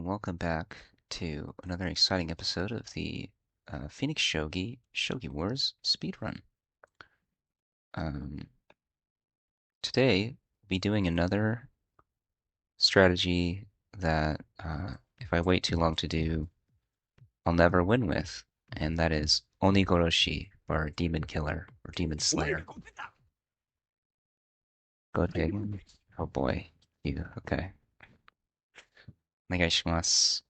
welcome back to another exciting episode of the Phoenix Shogi Wars speedrun. Um, Today, we'll be doing another strategy that if I wait too long to do, I'll never win with, and that is Onigoroshi, or Demon Killer, or Demon Slayer. Go dig. Oh boy. You, okay. Onegaishimasu.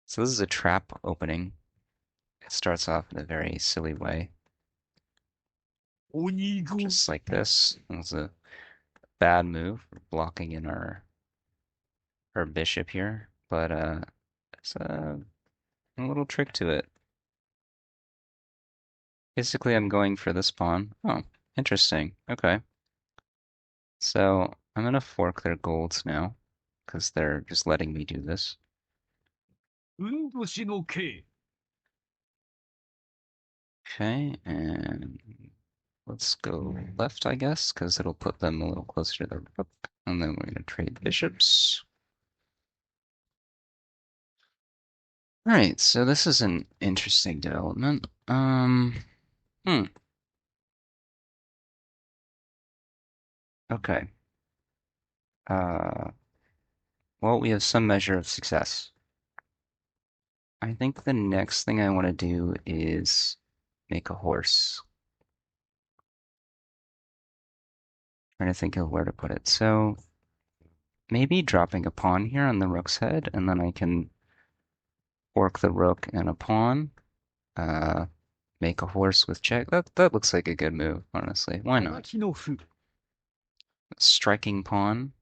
So this is a trap opening. It starts off in a very silly way. Just like this. It was a bad move, blocking in our bishop here, but it's a little trick to it. Basically, I'm going for this pawn. Oh, interesting. Okay. So I'm gonna fork their golds now, because they're just letting me do this. Okay, and let's go left, I guess, because it'll put them a little closer to the rook. And then we're gonna trade bishops. All right, so this is an interesting development. Hmm. Okay. Uh, well, we have some measure of success. I think the next thing I want to do is make a horse. Trying to think of where to put it. So maybe dropping a pawn here on the rook's head, and then I can fork the rook and a pawn. Uh, make a horse with check. That looks like a good move, honestly. Why not? Striking pawn.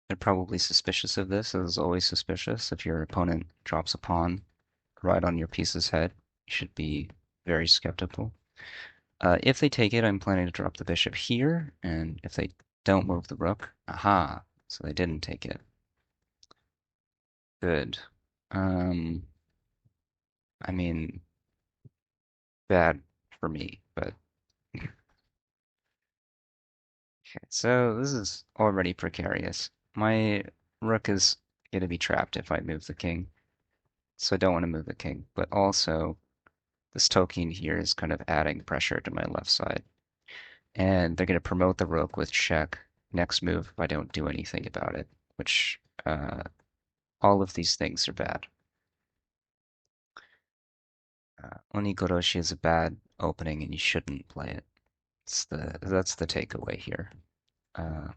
They're probably suspicious of this, as is always suspicious. If your opponent drops a pawn right on your piece's head, you should be very skeptical. If they take it, I'm planning to drop the bishop here, and if they don't move the rook, aha, so they didn't take it. Good. Um, I mean, bad for me, but okay, so this is already precarious. My rook is going to be trapped if I move the king, so I don't want to move the king, but also this token here is kind of adding pressure to my left side. And they're going to promote the rook with check next move if I don't do anything about it, which all of these things are bad. Onigoroshi is a bad opening and you shouldn't play it. That's the takeaway here. Uh,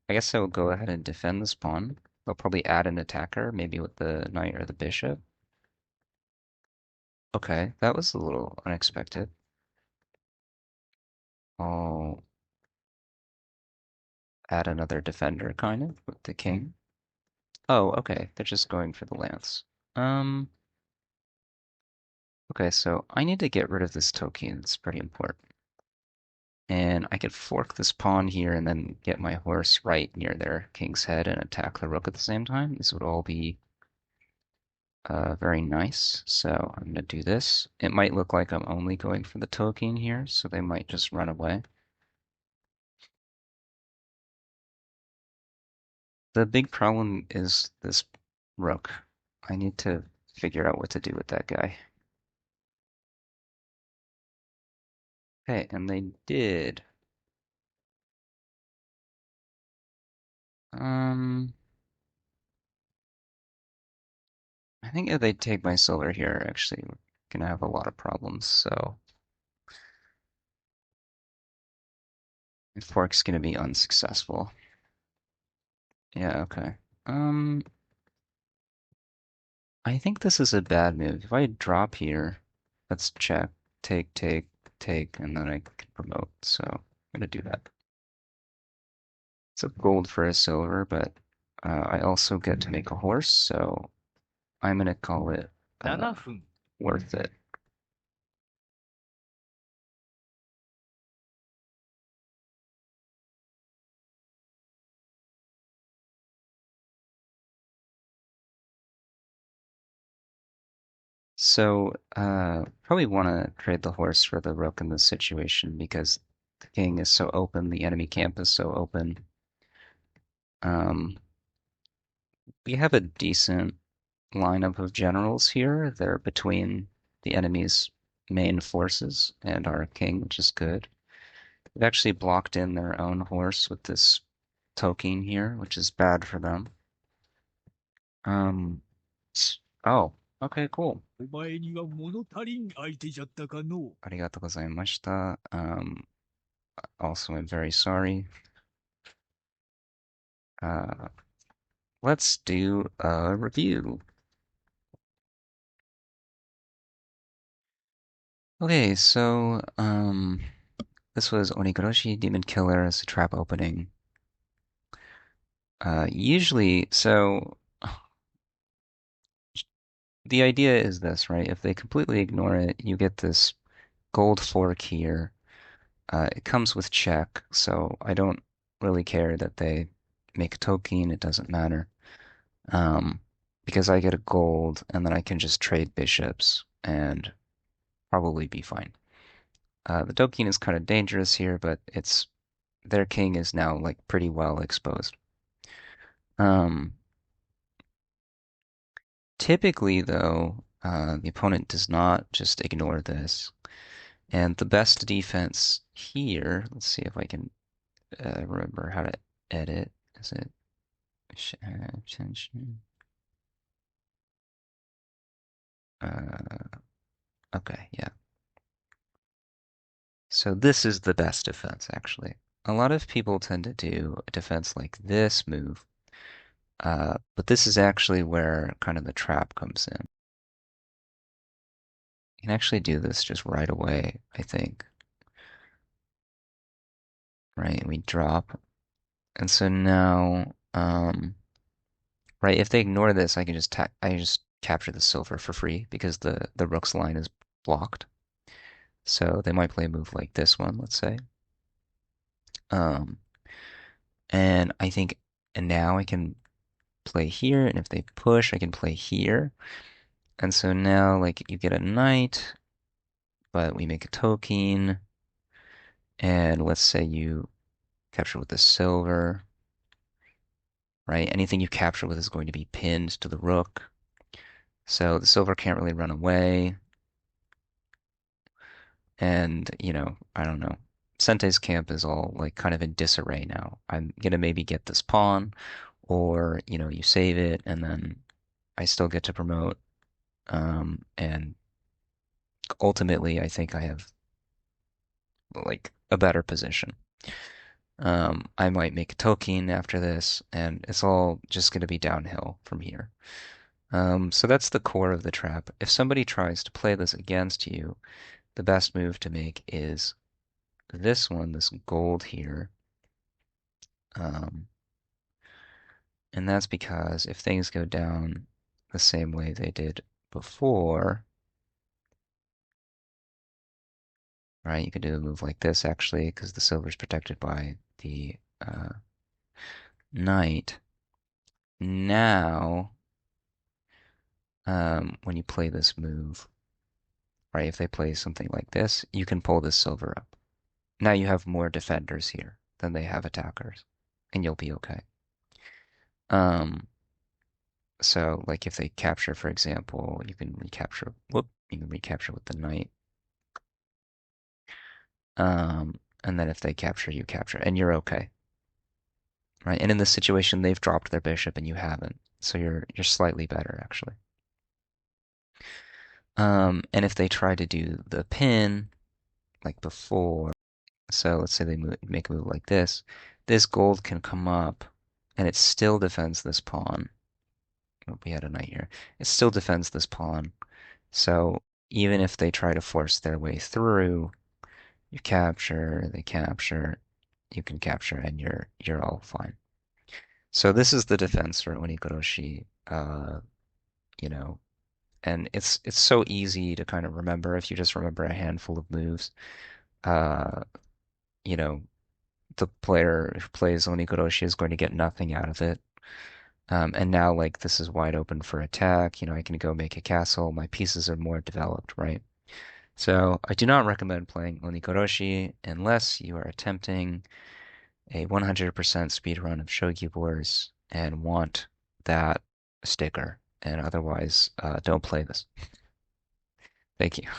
I guess I will go ahead and defend this pawn. They'll probably add an attacker, maybe with the knight or the bishop. Okay, that was a little unexpected. I'll add another defender, kind of, with the king. Oh, okay, they're just going for the lance. Um, okay, so I need to get rid of this token. It's pretty important. And I could fork this pawn here and then get my horse right near their king's head and attack the rook at the same time. This would all be very nice. So I'm going to do this. It might look like I'm only going for the token here, so they might just run away. The big problem is this rook. I need to figure out what to do with that guy. Okay, and they did. Um, I think if they take my silver here, actually, we're gonna have a lot of problems. So the fork's gonna be unsuccessful. Yeah, okay. Um, I think this is a bad move. If I drop here, let's check, take, and then I can promote. So I'm gonna do that. It's a gold for a silver, but I also get to make a horse, so I'm gonna call it worth it. So probably want to trade the horse for the rook in this situation because the king is so open, the enemy camp is so open. Um, we have a decent lineup of generals here. They're between the enemy's main forces and our king, which is good. They've actually blocked in their own horse with this token here, which is bad for them. Um, oh, okay, cool. お前には物足りん相手じゃったかの。Arigatou gozaimashita. Also, I'm very sorry. Uh, let's do a review. Okay, so, this was Onigoroshi Demon Killer as a trap opening. Usually, so the idea is this, right? If they completely ignore it, you get this gold fork here. It comes with check, so I don't really care that they make a token, it doesn't matter. Um, because I get a gold and then I can just trade bishops and probably be fine. The token is kind of dangerous here, but it's their king is now like pretty well exposed. Um, Typically, though, the opponent does not just ignore this. And the best defense here, let's see if I can remember how to edit. Is it attention? Okay, yeah. So this is the best defense, actually. A lot of people tend to do a defense like this move, but this is actually where kind of the trap comes in. You can actually do this just right away, I think. Right, we drop. And so now, right, if they ignore this, I just capture the silver for free because the rook's line is blocked. So they might play a move like this one, let's say. Um, and I think, and now I can play here, and if they push, I can play here. And so now, like, you get a knight, but we make a token, and let's say you capture with the silver, right? Anything you capture with is going to be pinned to the rook. So the silver can't really run away. And, I don't know. Sentei's camp is all like kind of in disarray now. I'm gonna maybe get this pawn, or, you save it, and then I still get to promote. And ultimately, I think I have like a better position. I might make a token after this, and it's all just gonna be downhill from here. So that's the core of the trap. If somebody tries to play this against you, the best move to make is this one, this gold here. Um, and that's because if things go down the same way they did before, right, you could do a move like this actually, because the silver is protected by the knight. Now, when you play this move, right, if they play something like this, you can pull this silver up. Now you have more defenders here than they have attackers, and you'll be okay. So like if they capture, for example, you can recapture, you can recapture with the knight. And then if they capture, you capture, and you're okay, right? And in this situation, they've dropped their bishop and you haven't, so you're slightly better actually. And if they try to do the pin like before, so let's say they make a move like this gold can come up, and it still defends this pawn. Oh, we had a knight here. It still defends this pawn. So even if they try to force their way through, you capture, they capture, you can capture, and you're all fine. So this is the defense for Onigoroshi, you know, and it's so easy to kind of remember if you just remember a handful of moves. Uh, you know, the player who plays Onigoroshi is going to get nothing out of it. And now like this is wide open for attack. I can go make a castle. My pieces are more developed, right? So I do not recommend playing Onigoroshi unless you are attempting a 100% speed run of Shogi Wars and want that sticker. And otherwise, don't play this. Thank you.